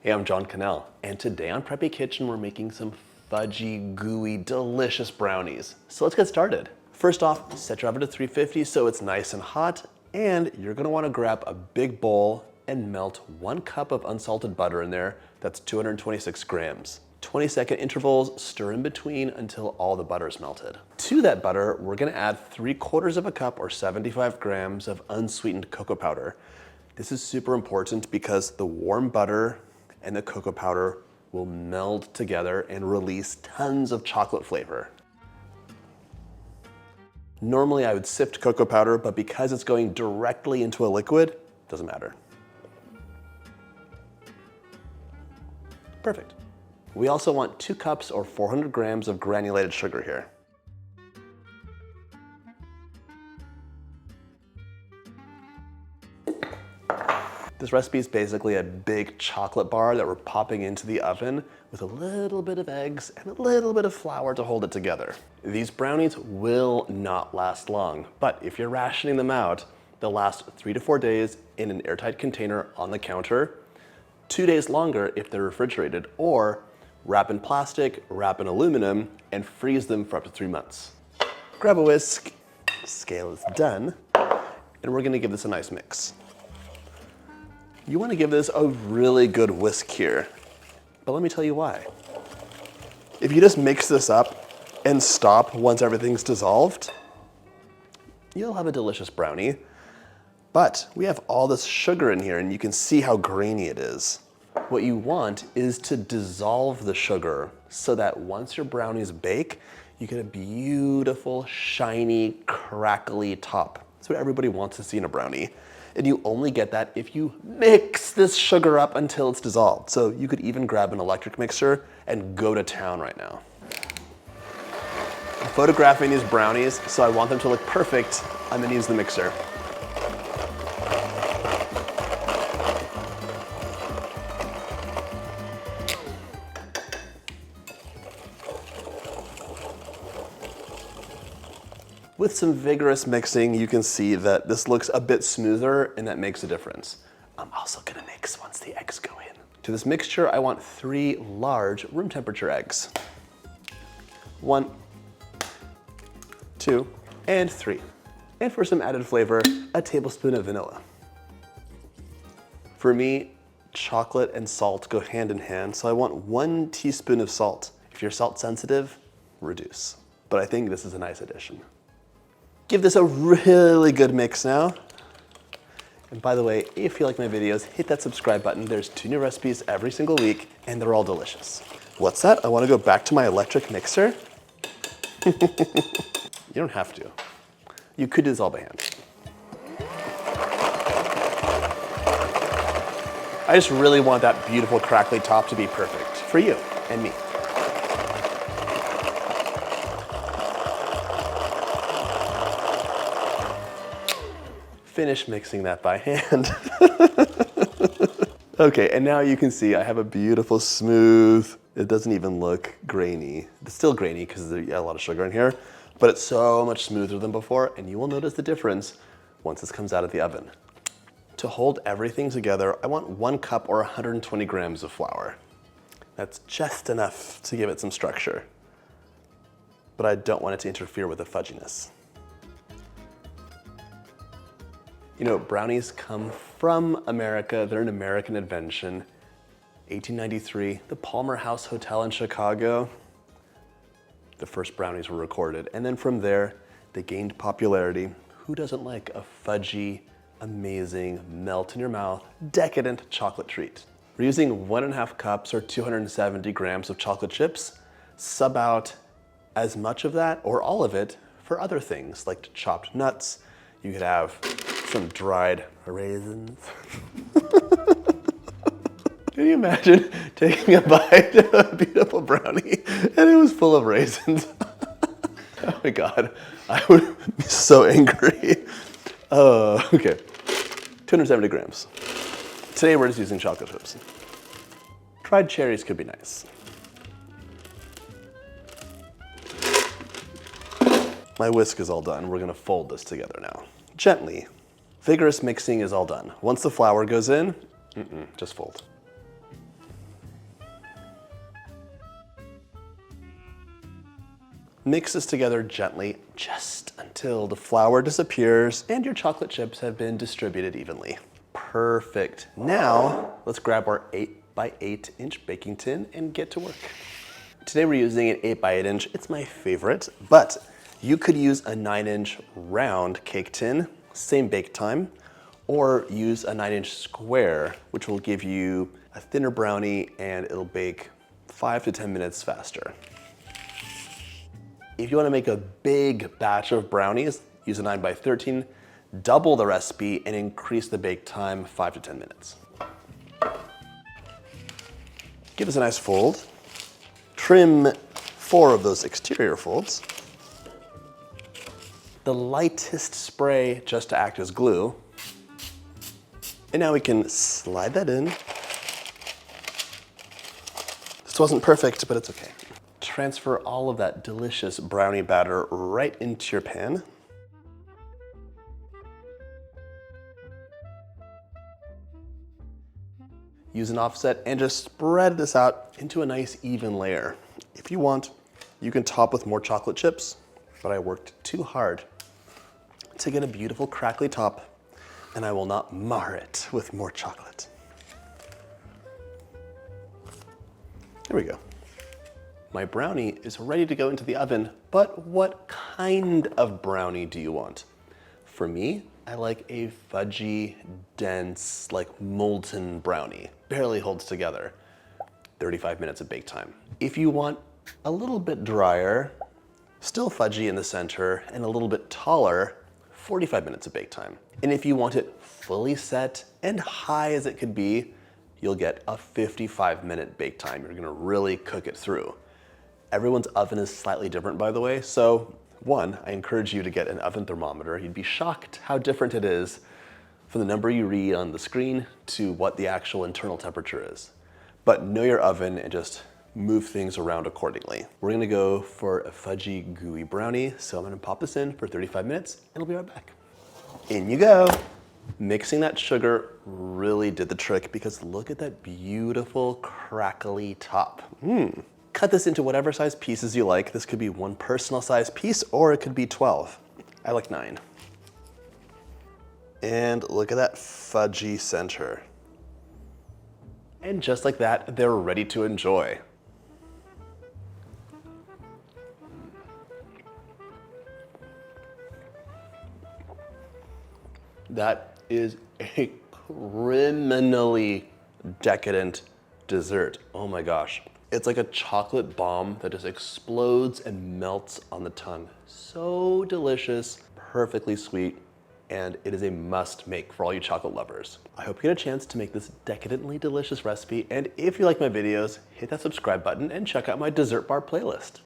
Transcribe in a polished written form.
Hey, I'm John Cannell, and today on Preppy Kitchen we're making some fudgy, gooey, delicious brownies. So let's get started. First off, set your oven to 350 so it's nice and hot, and you're gonna wanna grab a big bowl and melt 1 cup of unsalted butter in there. That's 226 grams. 20-second intervals, stir in between until all the butter is melted. To that butter, we're gonna add 3/4 of a cup or 75 grams of unsweetened cocoa powder. This is super important because the warm butter and the cocoa powder will meld together and release tons of chocolate flavor. Normally I would sift cocoa powder, but because it's going directly into a liquid, doesn't matter. Perfect. We also want 2 cups or 400 grams of granulated sugar here. This recipe is basically a big chocolate bar that we're popping into the oven with a little bit of eggs and a little bit of flour to hold it together. These brownies will not last long, but if you're rationing them out, they'll last 3 to 4 days in an airtight container on the counter, 2 days longer if they're refrigerated, or wrap in plastic, wrap in aluminum, and freeze them for up to 3 months. Grab a whisk, scale is done, and we're gonna give this a nice mix. You want to give this a really good whisk here, but let me tell you why. If you just mix this up and stop once everything's dissolved, you'll have a delicious brownie. But we have all this sugar in here and you can see how grainy it is. What you want is to dissolve the sugar so that once your brownies bake, you get a beautiful, shiny, crackly top. That's what everybody wants to see in a brownie. And you only get that if you mix this sugar up until it's dissolved. So you could even grab an electric mixer and go to town right now. I'm photographing these brownies, so I want them to look perfect. I'm gonna use the mixer. With some vigorous mixing, you can see that this looks a bit smoother and that makes a difference. I'm also gonna mix once the eggs go in. To this mixture, I want 3 large room temperature eggs. 1, 2, and 3. And for some added flavor, a tablespoon of vanilla. For me, chocolate and salt go hand in hand, so I want 1 teaspoon of salt. If you're salt sensitive, reduce. But I think this is a nice addition. Give this a really good mix now. And by the way, if you like my videos, hit that subscribe button. There's 2 new recipes every single week, and they're all delicious. What's that? I want to go back to my electric mixer. You don't have to. You could do this all by hand. I just really want that beautiful crackly top to be perfect for you and me. Finish mixing that by hand. Okay, and now you can see I have a beautiful smooth, it doesn't even look grainy. It's still grainy because there's a lot of sugar in here, but it's so much smoother than before, and you will notice the difference once this comes out of the oven. To hold everything together, I want 1 cup or 120 grams of flour. That's just enough to give it some structure, but I don't want it to interfere with the fudginess. You know, brownies come from America. They're an American invention. 1893, the Palmer House Hotel in Chicago, the first brownies were recorded. And then from there, they gained popularity. Who doesn't like a fudgy, amazing, melt in your mouth, decadent chocolate treat? We're using 1.5 cups or 270 grams of chocolate chips. Sub out as much of that or all of it for other things like chopped nuts. You could have some dried raisins. Can you imagine taking a bite of a beautiful brownie and it was full of raisins? Oh my God, I would be so angry. Okay, 270 grams. Today we're just using chocolate chips. Dried cherries could be nice. My whisk is all done. We're gonna fold this together now. Gently. Vigorous mixing is all done. Once the flour goes in, just fold. Mix this together gently just until the flour disappears and your chocolate chips have been distributed evenly. Perfect. Now, let's grab our 8x8-inch baking tin and get to work. Today we're using an 8x8-inch. It's my favorite, but you could use a 9-inch round cake tin, same bake time, or use a 9-inch square, which will give you a thinner brownie and it'll bake 5 to 10 minutes faster. If you want to make a big batch of brownies, use a 9x13, double the recipe and increase the bake time 5 to 10 minutes. Give us a nice fold. Trim 4 of those exterior folds. The lightest spray just to act as glue. And now we can slide that in. This wasn't perfect, but it's okay. Transfer all of that delicious brownie batter right into your pan. Use an offset and just spread this out into a nice even layer. If you want, you can top with more chocolate chips, but I worked too hard to get a beautiful crackly top, and I will not mar it with more chocolate. There we go. My brownie is ready to go into the oven, but what kind of brownie do you want? For me, I like a fudgy, dense, like molten brownie. Barely holds together. 35 minutes of bake time. If you want a little bit drier, still fudgy in the center, and a little bit taller, 45 minutes of bake time. And if you want it fully set and high as it could be, you'll get a 55-minute bake time. You're gonna really cook it through. Everyone's oven is slightly different, by the way, so one, I encourage you to get an oven thermometer. You'd be shocked how different it is from the number you read on the screen to what the actual internal temperature is. But know your oven and just move things around accordingly. We're gonna go for a fudgy gooey brownie, so I'm gonna pop this in for 35 minutes and I'll be right back. In you go. Mixing that sugar really did the trick because look at that beautiful crackly top. Cut this into whatever size pieces you like. This could be one personal size piece or it could be 12. I like 9. And look at that fudgy center. And just like that, they're ready to enjoy. That is a criminally decadent dessert. Oh my gosh. It's like a chocolate bomb that just explodes and melts on the tongue. So delicious, perfectly sweet, and it is a must make for all you chocolate lovers. I hope you get a chance to make this decadently delicious recipe, and if you like my videos, hit that subscribe button and check out my dessert bar playlist.